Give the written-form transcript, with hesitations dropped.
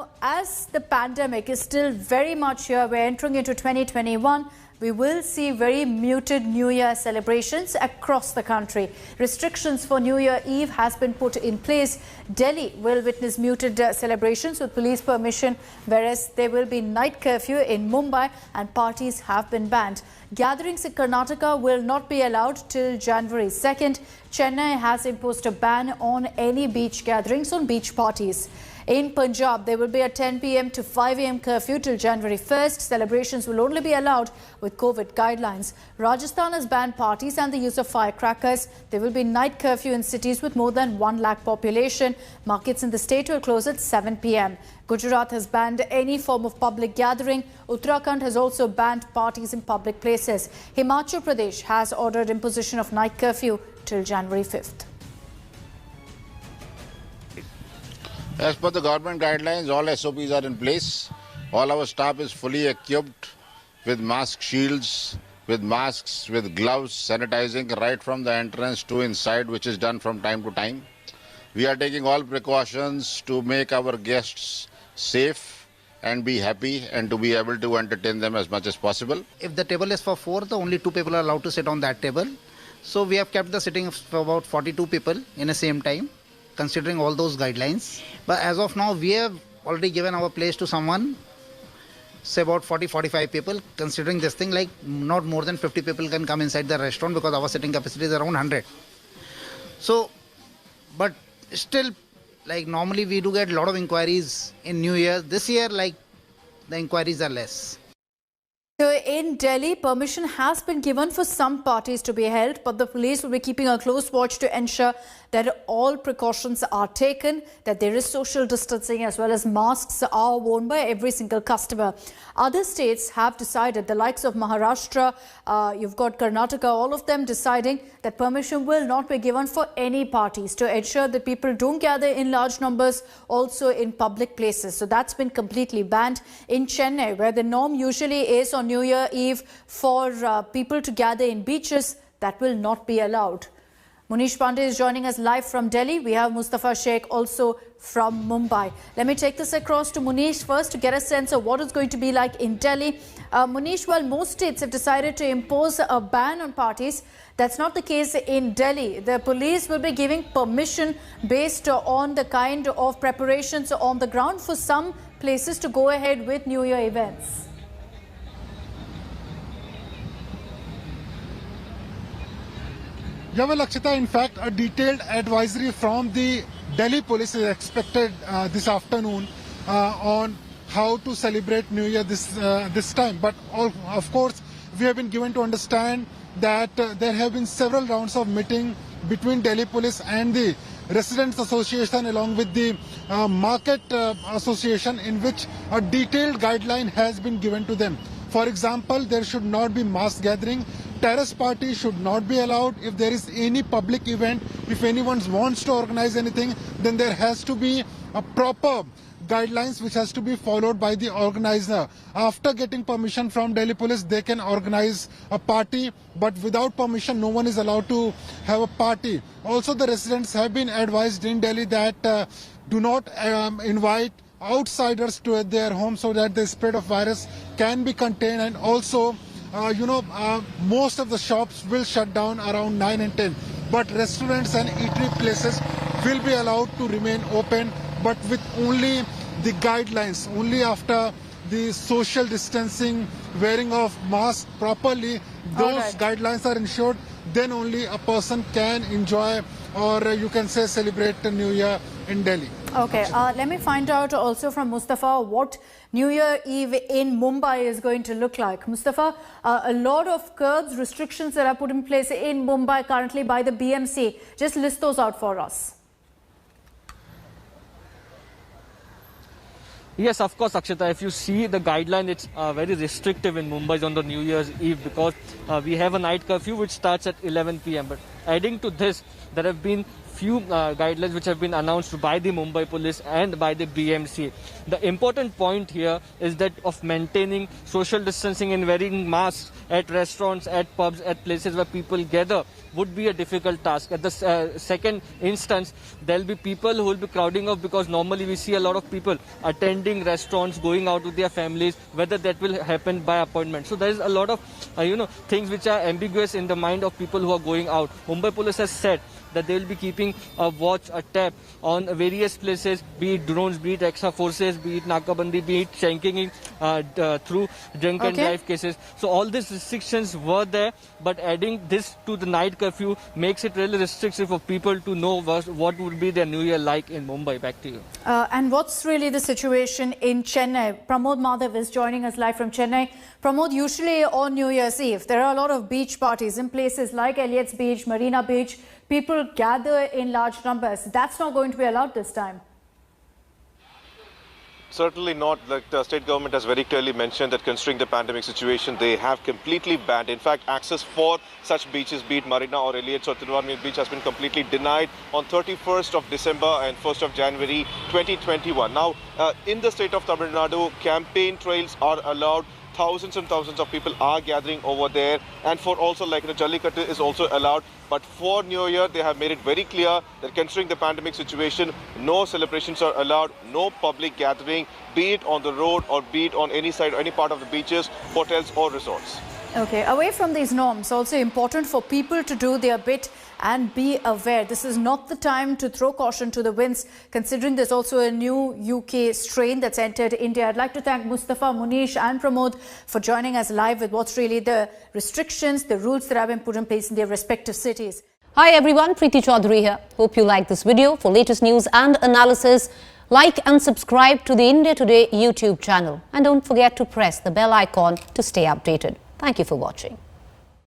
Now, as the pandemic is still very much here, we're entering into 2021. We will see very muted New Year celebrations across the country. Restrictions for New Year Eve has been put in place. Delhi will witness muted celebrations with police permission, whereas there will be night curfew in Mumbai and parties have been banned. Gatherings in Karnataka will not be allowed till January 2nd. Chennai has imposed a ban on any beach gatherings on beach parties. In Punjab, there will be a 10 p.m. to 5 a.m. curfew till January 1st. Celebrations will only be allowed with COVID guidelines. Rajasthan has banned parties and the use of firecrackers. There will be night curfew in cities with more than 1 lakh population. Markets in the state will close at 7 p.m. Gujarat has banned any form of public gathering. Uttarakhand has also banned parties in public places. Himachal Pradesh has ordered imposition of night curfew till January 5th. As per the government guidelines, all SOPs are in place. All our staff is fully equipped with mask shields, with masks, with gloves, sanitizing right from the entrance to inside, which is done from time to time. We are taking all precautions to make our guests safe and be happy and to be able to entertain them as much as possible. If the table is for 4, the only 2 people are allowed to sit on that table. So we have kept the sitting for about 42 people in the same time, considering all those guidelines. But as of now, we have already given our place to someone, say about 40-45 people, considering this thing, like not more than 50 people can come inside the restaurant because our sitting capacity is around 100. So, but still, like normally we do get a lot of inquiries in New Year. This year, like the inquiries are less. So in Delhi, permission has been given for some parties to be held, but the police will be keeping a close watch to ensure that all precautions are taken, that there is social distancing as well as masks are worn by every single customer. Other states have decided, the likes of Maharashtra, you've got Karnataka, all of them deciding that permission will not be given for any parties to ensure that people don't gather in large numbers also in public places. So that's been completely banned. In Chennai, where the norm usually is on New Year Eve for people to gather in beaches, that will not be allowed. Munish Pandey is joining us live from Delhi. We have Mustafa Sheikh also from Mumbai. Let me take this across to Munish first to get a sense of what it's going to be like in Delhi. Munish, while most states have decided to impose a ban on parties, that's not the case in Delhi. The police will be giving permission based on the kind of preparations on the ground for some places to go ahead with New Year events. Yeah, well, Akshita, in fact, a detailed advisory from the Delhi police is expected this afternoon on how to celebrate New Year this time. But of course, we have been given to understand that there have been several rounds of meeting between Delhi police and the Residents Association along with the Market Association, in which a detailed guideline has been given to them. For example, there should not be mass gathering. Terrace parties should not be allowed. If there is any public event, if anyone wants to organize anything, then there has to be a proper guidelines which has to be followed by the organizer. After getting permission from Delhi police, they can organize a party, but without permission, no one is allowed to have a party. Also, the residents have been advised in Delhi that do not invite outsiders to their home so that the spread of virus can be contained. And also, most of the shops will shut down around 9 and 10, but restaurants and eatery places will be allowed to remain open, but with only the guidelines, only after the social distancing, wearing of mask properly, those guidelines are ensured, then only a person can enjoy, or you can say celebrate the New Year in Delhi. Okay, let me find out also from Mustafa what New Year Eve in Mumbai is going to look like. Mustafa, a lot of curbs, restrictions that are put in place in Mumbai currently by the BMC. Just list those out for us. Yes, of course, Akshita. If you see the guideline, it's very restrictive in Mumbai on the New Year's Eve because we have a night curfew which starts at 11 p.m. But adding to this, there have been few guidelines which have been announced by the Mumbai police and by the BMC. The important point here is that of maintaining social distancing and wearing masks at restaurants, at pubs, at places where people gather would be a difficult task. At the second instance, there will be people who will be crowding up, because normally we see a lot of people attending restaurants, going out with their families, whether that will happen by appointment. So there is a lot of things which are ambiguous in the mind of people who are going out. Mumbai police has said that they will be keeping a watch, a tap on various places, be it drones, be it extra forces, be it Nakabandi, be it shanking through drink and drive cases. So all these restrictions were there, but adding this to the night curfew makes it really restrictive for people to know what would be their New Year like in Mumbai. Back to you. And what's really the situation in Chennai? Pramod Madhav is joining us live from Chennai. Pramod, usually on New Year's Eve, there are a lot of beach parties in places like Elliott's Beach, Marina Beach. People gather in large numbers. That's not going to be allowed this time. Certainly not. Like the state government has very clearly mentioned that considering the pandemic situation, they have completely banned. In fact, access for such beaches, be it Marina or Elliott's or Tiruvallur Beach, has been completely denied on 31st of December and 1st of January 2021. Now, in the state of Tamil Nadu, campaign trails are allowed. Thousands and thousands of people are gathering over there, and for also Jallikattu is also allowed. But for New Year, they have made it very clear that considering the pandemic situation, no celebrations are allowed, no public gathering, be it on the road or be it on any side or any part of the beaches, hotels or resorts. Okay, away from these norms, also important for people to do their bit and be aware. This is not the time to throw caution to the winds, considering there's also a new UK strain that's entered India. I'd like to thank Mustafa, Munish and Pramod for joining us live with what's really the restrictions, the rules that have been put in place in their respective cities. Hi everyone, Preeti Chaudhary here. Hope you like this video. For latest news and analysis, like and subscribe to the India Today YouTube channel. And don't forget to press the bell icon to stay updated. Thank you for watching.